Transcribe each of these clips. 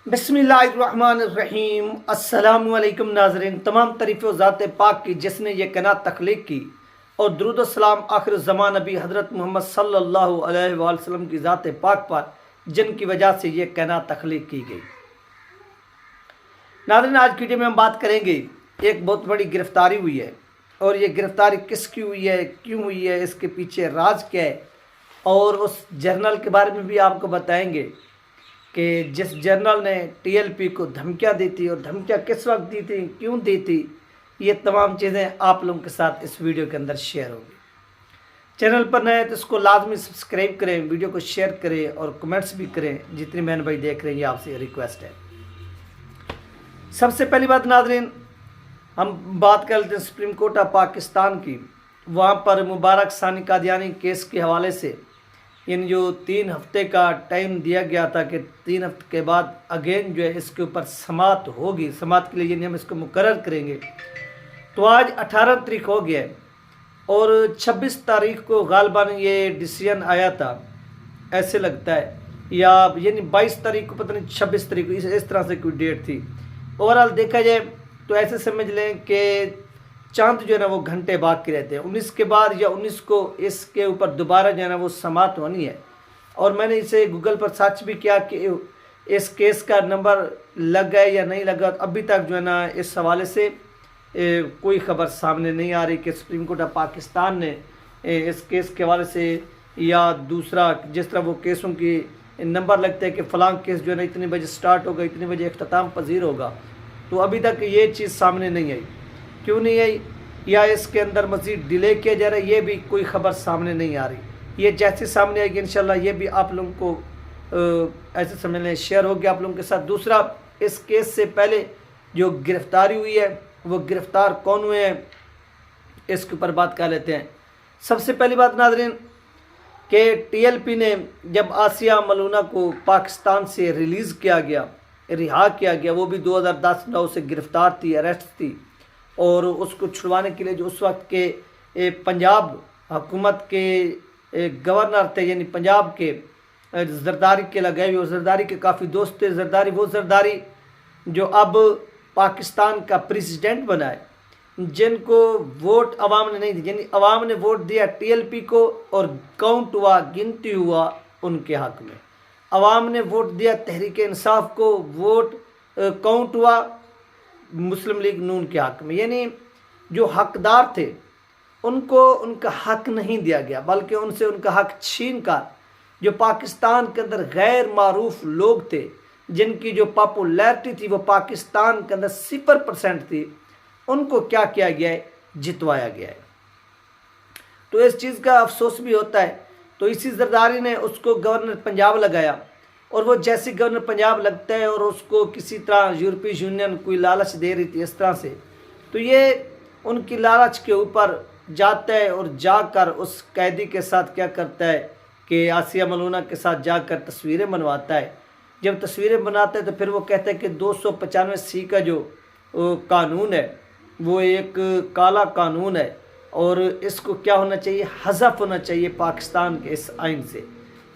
बिस्मिल्लाहिर्रहमानिर्रहीम। अस्सलामुअलैकुम नाज़रीन, तमाम तारीफ़ ज़ात पाक की जिसने ये कायनात तख्लीक की, और दुरूद व सलाम आखिर ज़मान नबी हज़रत मोहम्मद सल्लल्लाहु अलैहि वसल्लम की ज़ात पाक पर जिनकी वजह से ये कायनात तख्लीक की गई। नाज़रीन, आज की वीडियो में हम बात करेंगे, एक बहुत बड़ी गिरफ्तारी हुई है, और ये गिरफ्तारी किसकी हुई है, क्यों हुई है, इसके पीछे राज क्या है, और उस जर्नल के बारे में भी आपको बताएंगे कि जिस जर्नल ने टीएलपी को धमकियाँ दी थी, और धमकियाँ किस वक्त दी थी, क्यों दी थी, ये तमाम चीज़ें आप लोगों के साथ इस वीडियो के अंदर शेयर होगी। चैनल पर नए हैं तो इसको लाजमी सब्सक्राइब करें, वीडियो को शेयर करें और कमेंट्स भी करें। जितनी बहन भाई देख रहे हैं, ये आपसे रिक्वेस्ट है। सबसे पहली बात नाज़रीन, हम बात कर लेते हैं सुप्रीम कोर्ट ऑफ पाकिस्तान की। वहाँ पर मुबारक सानी कादियानी केस के हवाले से इन जो 3 हफ्ते का टाइम दिया गया था कि 3 हफ्ते के बाद अगेन जो है इसके ऊपर समात होगी, समात के लिए यानी हम इसको मुकर्रर करेंगे। तो आज 18 तारीख हो गया है, और 26 तारीख को गालबान ये डिसीजन आया था, ऐसे लगता है, या यानी 22 तारीख को, पता नहीं 26 तारीख को, इस तरह से कोई डेट थी। ओवरऑल देखा जाए तो ऐसे समझ लें कि चांद जो है ना वो घंटे बाकी रहते हैं। 19 के बाद या 19 को इसके ऊपर दोबारा जो है ना वो समाप्त होनी है। और मैंने इसे गूगल पर सर्च भी किया कि इस केस का नंबर लगा है या नहीं लगा। अभी तक जो है ना इस हवाले से कोई खबर सामने नहीं आ रही कि सुप्रीम कोर्ट ऑफ पाकिस्तान ने इस केस के हवाले से, या दूसरा जिस तरह वो केसों की नंबर लगते हैं कि फ़लाँ केस जो है ना इतने बजे स्टार्ट होगा, इतने बजे अख्ताम पजीर होगा, तो अभी तक ये चीज़ सामने नहीं आई। क्यों नहीं आई, या इसके अंदर मज़ीद डिले किया जा रहा है, ये भी कोई ख़बर सामने नहीं आ रही। ये जैसे सामने आएगी इंशाल्लाह ये भी आप लोगों को ऐसे समझ लें शेयर होगी आप लोगों के साथ। दूसरा, इस केस से पहले जो गिरफ्तारी हुई है वो गिरफ़्तार कौन हुए हैं, इसके ऊपर बात कर लेते हैं। सबसे पहली बात नाज़रीन कि टीएलपी ने जब आसिया मलूना को पाकिस्तान से रिलीज़ किया गया, रिहा किया गया, वो भी 2010 से गिरफ़्तार थी, अरेस्ट थी, और उसको छुड़वाने के लिए जो उस वक्त के पंजाब हुकूमत के गवर्नर थे, यानी पंजाब के जरदारी के लगाए हुए, जरदारी के काफ़ी दोस्त थे। जरदारी वो जरदारी जो अब पाकिस्तान का प्रेसिडेंट बना है, जिनको वोट अवाम ने नहीं दी, यानी अवाम ने वोट दिया टीएलपी को, और काउंट हुआ, गिनती हुआ उनके हक़ में। अवाम ने वोट दिया तहरीक इंसाफ को, वोट काउंट हुआ मुस्लिम लीग नून के हक़ में। यानी जो हकदार थे उनको उनका हक़ नहीं दिया गया, बल्कि उनसे उनका हक़ छीन कर जो पाकिस्तान के अंदर गैर मारूफ लोग थे, जिनकी जो पॉपुलैरिटी थी वो पाकिस्तान के अंदर 0% थी, उनको क्या किया गया है, जितवाया गया है। तो इस चीज़ का अफसोस भी होता है। तो इसी जरदारी ने उसको गवर्नर पंजाब लगाया, और वो जैसे गवर्नर पंजाब लगता है और उसको किसी तरह यूरोपीय यूनियन कोई लालच दे रही थी इस तरह से, तो ये उनकी लालच के ऊपर जाता है, और जाकर उस कैदी के साथ क्या करता है कि आसिया मलूना के साथ जाकर तस्वीरें बनवाता है। जब तस्वीरें बनाता है तो फिर वो कहता है कि 295C का जो कानून है वो एक काला कानून है, और इसको क्या होना चाहिए, हज़फ होना चाहिए पाकिस्तान के इस आइन से।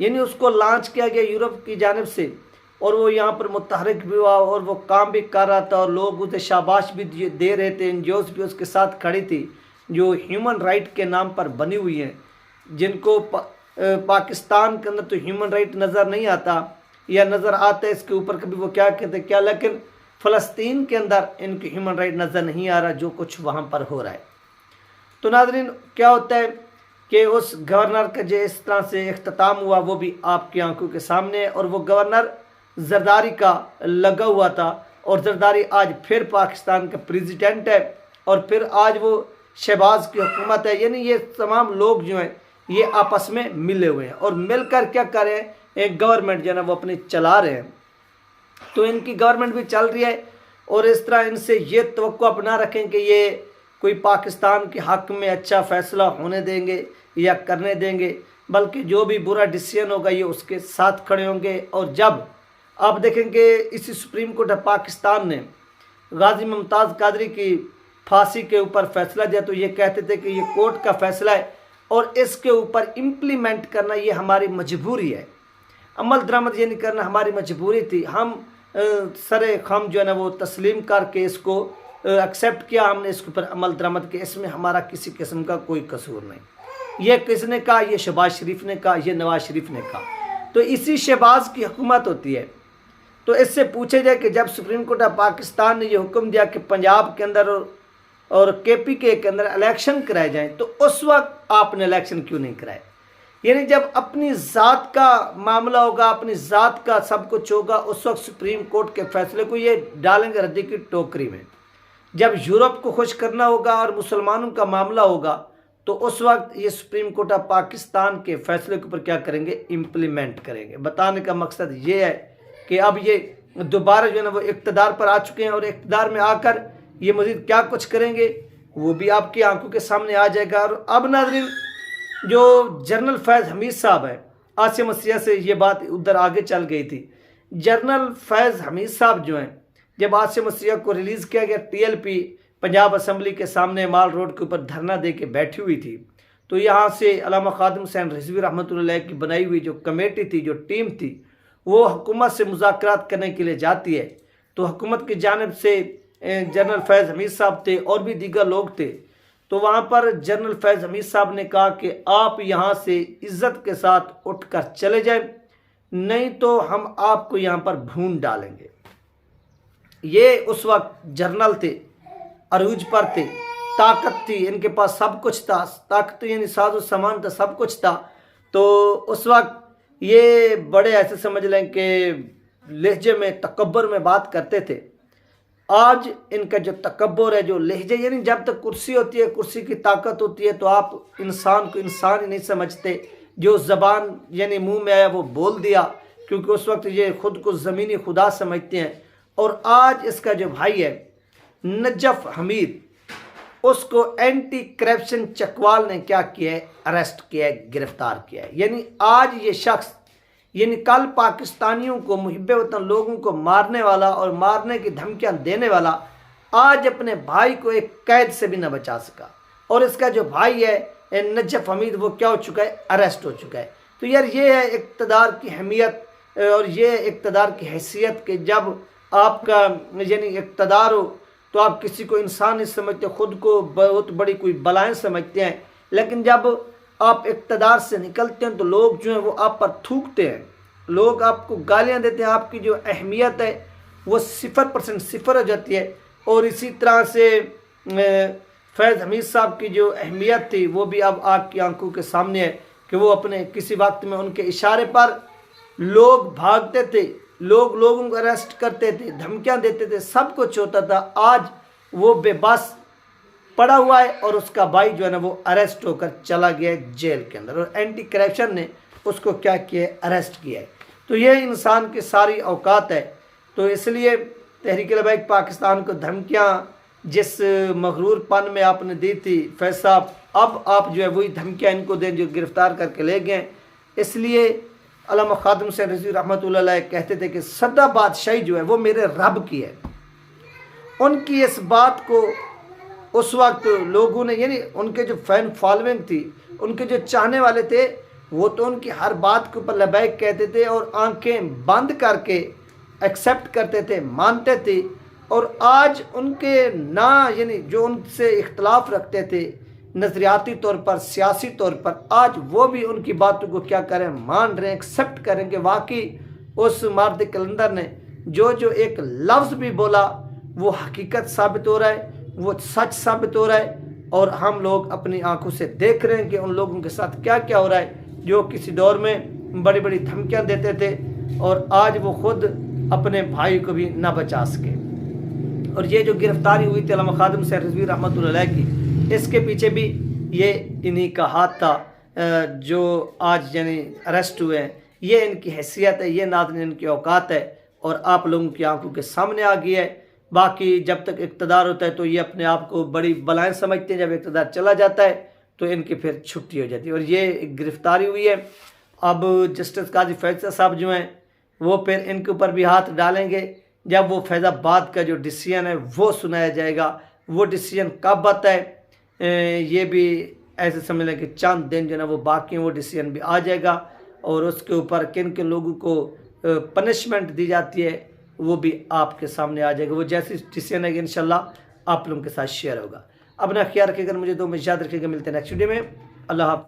यानी उसको लॉन्च किया गया यूरोप की जानिब से, और वो यहाँ पर मुतहरिक भी हुआ, और वो काम भी कर रहा था, और लोग उसे शाबाश भी दे रहे थे। एनजीओज़ भी उसके साथ खड़ी थी जो ह्यूमन राइट के नाम पर बनी हुई हैं, जिनको पाकिस्तान के अंदर तो ह्यूमन राइट नज़र नहीं आता, या नज़र आता है इसके ऊपर कभी वो क्या कहते क्या, लेकिन फ़लस्तीन के अंदर इनके ह्यूमन राइट नज़र नहीं आ रहा जो कुछ वहाँ पर हो रहा है। तो नाज़रीन क्या होता है कि उस गवर्नर का जो इस तरह से इख्तिताम हुआ वो भी आपकी आंखों के सामने है, और वो गवर्नर जरदारी का लगा हुआ था, और जरदारी आज फिर पाकिस्तान का प्रेसिडेंट है, और फिर आज वो शहबाज की हुकूमत है। यानी ये तमाम लोग जो हैं ये आपस में मिले हुए हैं, और मिलकर क्या कर रहे हैं, एक गवर्नमेंट जो है ना वो अपनी चला रहे हैं। तो इनकी गवर्नमेंट भी चल रही है, और इस तरह इनसे ये तवक्को अपना रखें कि ये कोई पाकिस्तान के हक़ में अच्छा फ़ैसला होने देंगे या करने देंगे, बल्कि जो भी बुरा डिसीजन होगा ये उसके साथ खड़े होंगे। और जब आप देखेंगे इसी सुप्रीम कोर्ट ऑफ पाकिस्तान ने गाजी मुमताज़ कादरी की फांसी के ऊपर फ़ैसला दिया, तो ये कहते थे कि ये कोर्ट का फ़ैसला है, और इसके ऊपर इम्प्लीमेंट करना ये हमारी मजबूरी है, अमल दरामद ये नहीं करना हमारी मजबूरी थी। हम सरे खम जो है ना वो तस्लीम करके इसको एक्सेप्ट किया, हमने इसके ऊपर अमल दरामद किया, इसमें हमारा किसी किस्म का कोई कसूर नहीं। ये किसने कहा? ये शहबाज शरीफ ने कहा, ये नवाज शरीफ ने कहा। तो इसी शहबाज की हुकूमत होती है। तो इससे पूछे जाए कि जब सुप्रीम कोर्ट ऑफ पाकिस्तान ने ये हुक्म दिया कि पंजाब के अंदर और KPK के अंदर इलेक्शन कराए जाएं, तो उस वक्त आपने इलेक्शन क्यों नहीं कराए? यानी जब अपनी ज़ात का मामला होगा, अपनी ज़ात का सब कुछ होगा, उस वक्त सुप्रीम कोर्ट के फैसले को ये डालेंगे रद्दी की टोकरी में। जब यूरोप को खुश करना होगा और मुसलमानों का मामला होगा, तो उस वक्त ये सुप्रीम कोर्ट ऑफ पाकिस्तान के फैसले के ऊपर क्या करेंगे? इम्प्लीमेंट करेंगे। बताने का मकसद ये है कि अब ये दोबारा जो है ना वो इक़्तिदार पर आ चुके हैं, और इक़्तिदार में आकर ये मज़ीद क्या कुछ करेंगे वो भी आपकी आंखों के सामने आ जाएगा। और अब नाज़रीन, जो जनरल फैज़ हमीद साहब है, आसिया मसीहा से ये बात उधर आगे चल गई थी। जनरल फैज़ हमीद साहब जो हैं, जब आसिया मसीहा को रिलीज़ किया गया, TLP पंजाब असम्बली के सामने माल रोड के ऊपर धरना दे के बैठी हुई थी, तो यहाँ से अल्लामा खादिम हुसैन रिजवी रहमतुल्लाह अलैह की बनाई हुई जो कमेटी थी, जो टीम थी, वो हुकूमत से मुज़ाकरात करने के लिए जाती है। तो हुकूमत की जानिब से जनरल फैज़ हमीद साहब थे और भी दीगर लोग थे। तो वहाँ पर जनरल फैज़ हमीद साहब ने कहा कि आप यहाँ से इज़्ज़त के साथ उठकर चले जाएं, नहीं तो हम आपको यहाँ पर भून डालेंगे। ये उस वक्त जर्नल थे, अरूज पर थे, ताकत थी, इनके पास सब कुछ था, ताकत यानी साजो सामान था, सब कुछ था। तो उस वक्त ये बड़े ऐसे समझ लें कि लहजे में, तकब्बर में बात करते थे। आज इनका जो तकब्बर है, जो लहजे, यानी जब तक कुर्सी होती है, कुर्सी की ताकत होती है, तो आप इंसान को इंसान ही नहीं समझते। जो ज़बान यानी मुंह में आया वो बोल दिया, क्योंकि उस वक्त ये खुद को ज़मीनी खुदा समझते हैं। और आज इसका जो भाई है नजफ हमीद, उसको एंटी करप्शन चकवाल ने क्या किया है? अरेस्ट किया है, गिरफ्तार किया है। यानी आज ये शख्स, यानी कल पाकिस्तानियों को, मुहिब्बे वतन लोगों को मारने वाला और मारने की धमकियां देने वाला, आज अपने भाई को एक कैद से भी न बचा सका। और इसका जो भाई है नजफ हमीद, वो क्या हो चुका है? अरेस्ट हो चुका है। तो यार ये है इक़्तिदार की अहमियत और ये इक़्तिदार की हैसियत कि जब आपका यानी इक़्तिदार हो तो आप किसी को इंसान नहीं समझते, खुद को बहुत बड़ी कोई बलाएं समझते हैं। लेकिन जब आप इक़्तिदार से निकलते हैं तो लोग जो हैं वो आप पर थूकते हैं, लोग आपको गालियां देते हैं, आपकी जो अहमियत है वो 0% सिफर हो जाती है। और इसी तरह से फैज़ हमीद साहब की जो अहमियत थी वो भी अब आपकी आंखों के सामने है कि वो अपने किसी वक्त में उनके इशारे पर लोग भागते थे, लोग लोगों को अरेस्ट करते थे, धमकियां देते थे, सब कुछ होता था। आज वो बेबस पड़ा हुआ है और उसका भाई जो है ना वो अरेस्ट होकर चला गया है जेल के अंदर, और एंटी करप्शन ने उसको क्या किया है? अरेस्ट किया है। तो ये इंसान की सारी औकात है। तो इसलिए तहरीक लबैक पाकिस्तान को धमकियां जिस मगरूरपन में आपने दी थी फैज़ साहब, अब आप जो है वही धमकियां इनको दें जो गिरफ़्तार करके ले गए। इसलिए अल्लामा खादिम हुसैन रिज़वी रहमतुल्लाह अलैह कहते थे कि सदा बादशाही जो है वो मेरे रब की है। उनकी इस बात को उस वक्त लोगों ने, यानी उनके जो फ़ैन फॉलोइंग थी, उनके जो चाहने वाले थे, वो तो उनकी हर बात के ऊपर लबैक कहते थे और आंखें बंद करके एक्सेप्ट करते थे, मानते थे। और आज उनके ना, यानी जो उनसे इख्तलाफ रखते थे नज़रियाती तौर पर, सियासी तौर पर, आज वो भी उनकी बातों को क्या करें? मान रहे हैं, एक्सेप्ट करें कि वाकई उस मर्द कलंदर ने जो जो एक लफ्ज़ भी बोला वो हकीकत साबित हो रहा है, वो सच साबित हो रहा है। और हम लोग अपनी आंखों से देख रहे हैं कि उन लोगों के साथ क्या क्या हो रहा है जो किसी दौर में बड़ी बड़ी धमकियां देते थे और आज वो खुद अपने भाई को भी ना बचा सके। और ये जो गिरफ्तारी हुई थी अल्लामा खादिम हुसैन रिज़वी रहमतुल्लाह अलैह की, इसके पीछे भी ये इन्हीं का हाथ था जो आज यानी अरेस्ट हुए हैं। ये इनकी हैसियत है, ये नाज़रीन इनकी औकात है और आप लोगों की आंखों के सामने आ गई है। बाकी जब तक इक़्तिदार होता है तो ये अपने आप को बड़ी बलाएं समझते हैं, जब इक़्तिदार चला जाता है तो इनकी फिर छुट्टी हो जाती है। और ये गिरफ्तारी हुई है। अब जस्टिस काजी फैज़ल साहब जो हैं वो फिर इनके ऊपर भी हाथ डालेंगे जब वो फैज़ाबाद का जो डिसीजन है वो सुनाया जाएगा। वो डिसीजन कब आता है ये भी ऐसे समझ लें कि चंद दिन जो है ना वो बाकी वो डिसीजन भी आ जाएगा और उसके ऊपर किन किन लोगों को पनिशमेंट दी जाती है वो भी आपके सामने आ जाएगा। वो जैसी डिसीजन आएगी इंशाल्लाह आप लोगों के साथ शेयर होगा। अपना ख्याल रखिएगा, मुझे दो में याद रखिएगा। मिलते हैं नेक्स्ट वीडियो में। अल्लाह हाफ़िज़।